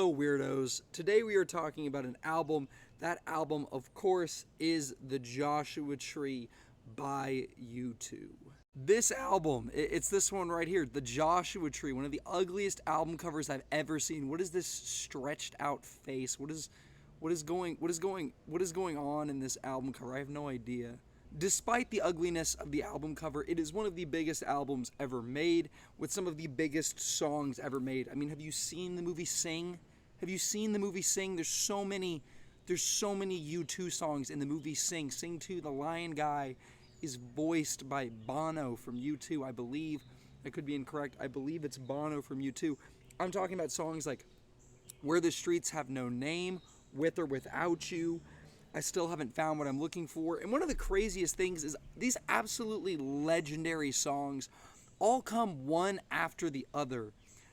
Hello, weirdos. Today we are talking about an album. That album, of course, is The Joshua Tree by U2. This album, it's this one right here, The Joshua Tree, one of the ugliest album covers I've ever seen. What is this stretched out face? What is going on in this album cover? I have no idea. Despite the ugliness of the album cover, it is one of the biggest albums ever made, with some of the biggest songs ever made. I mean, have you seen the movie Sing? Have you seen the movie Sing? There's so many U2 songs in the movie Sing. Sing 2, the lion guy is voiced by Bono from U2, I believe. I could be incorrect. I believe it's Bono from U2. I'm talking about songs like Where the Streets Have No Name, With or Without You, I Still Haven't Found What I'm Looking For. And one of the craziest things is these absolutely legendary songs all come one after the other.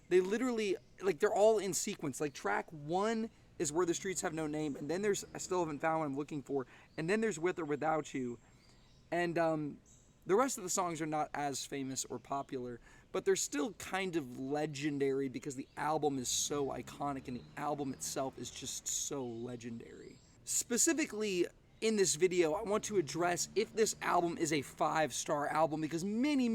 They literally, they're all in sequence. Like track 1 is Where the Streets Have No Name, and then there's I Still Haven't Found What I'm Looking For, and then there's With or Without You. And the rest of the songs are not as famous or popular, but they're still kind of legendary because the album is so iconic and the album itself is just so legendary. Specifically, in this video, I want to address if this album is a 5-star album, because many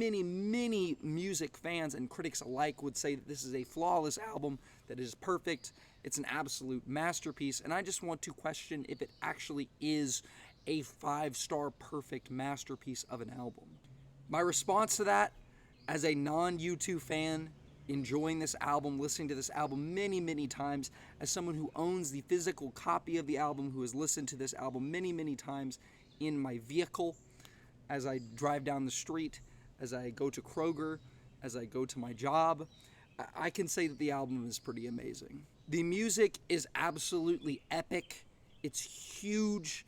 music fans and critics alike would say that this is a flawless album, that it is perfect, it's an absolute masterpiece, and I just want to question if it actually is a 5-star perfect masterpiece of an album. My response to that, as a non-U2 fan, enjoying this album, listening to this album many times, as someone who owns the physical copy of the album, who has listened to this album many times in my vehicle, as I drive down the street, as I go to Kroger, as I go to my job, I can say that the album is pretty amazing. The music is absolutely epic. It's huge.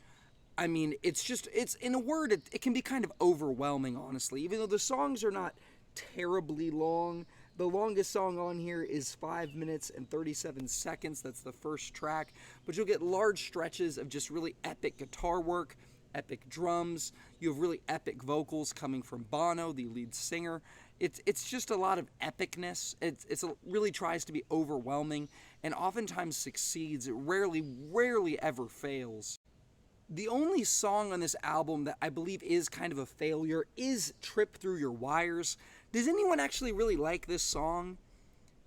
I mean, it's in a word, it can be kind of overwhelming, honestly. Even though the songs are not terribly long, the longest song on here is 5 minutes and 37 seconds. That's the first track. But you'll get large stretches of just really epic guitar work, epic drums. You have really epic vocals coming from Bono, the lead singer. It's just a lot of epicness. It really tries to be overwhelming and oftentimes succeeds. It rarely ever fails. The only song on this album that I believe is kind of a failure is Trip Through Your Wires. Does anyone actually really like this song?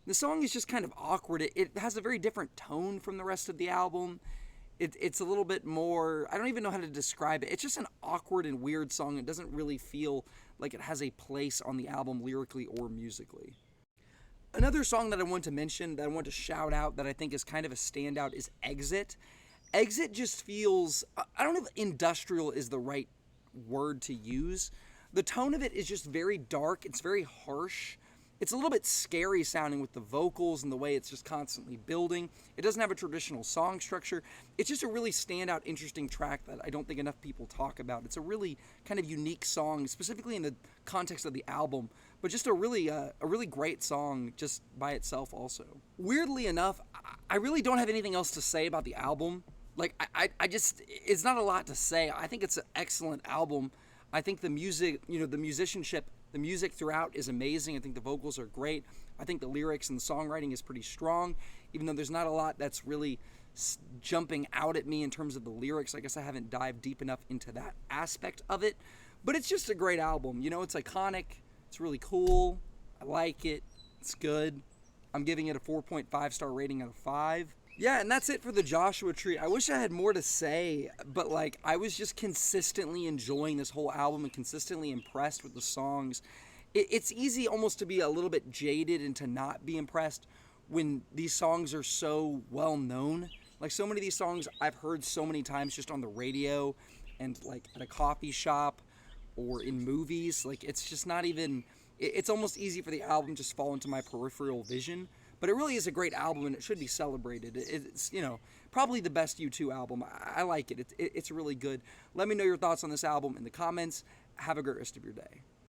The song is just kind of awkward. It has a very different tone from the rest of the album. It's a little bit more, I don't even know how to describe it. It's just an awkward and weird song. It doesn't really feel like it has a place on the album lyrically or musically. Another song that I want to mention, that I want to shout out, that I think is kind of a standout is Exit. Exit just feels, I don't know if industrial is the right word to use. The tone of it is just very dark. It's very harsh. It's a little bit scary sounding with the vocals and the way it's just constantly building. It doesn't have a traditional song structure. It's just a really standout, interesting track that I don't think enough people talk about. It's a really kind of unique song, specifically in the context of the album, but just a really great song just by itself also. Weirdly enough, I really don't have anything else to say about the album. I just, it's not a lot to say. I think it's an excellent album. I think the music, the musicianship, the music throughout is amazing. I think the vocals are great. I think the lyrics and the songwriting is pretty strong, even though there's not a lot that's really jumping out at me in terms of the lyrics. I guess I haven't dived deep enough into that aspect of it. But it's just a great album. It's iconic. It's really cool. I like it. It's good. I'm giving it a 4.5-star rating out of 5. Yeah, and that's it for The Joshua Tree. I wish I had more to say, but I was just consistently enjoying this whole album and consistently impressed with the songs. It's easy almost to be a little bit jaded and to not be impressed when these songs are so well known. So many of these songs I've heard so many times just on the radio and at a coffee shop or in movies. It's just not even, it's almost easy for the album to just fall into my peripheral vision. But it really is a great album, and it should be celebrated. It's probably the best U2 album. I like it. It's really good. Let me know your thoughts on this album in the comments. Have a great rest of your day.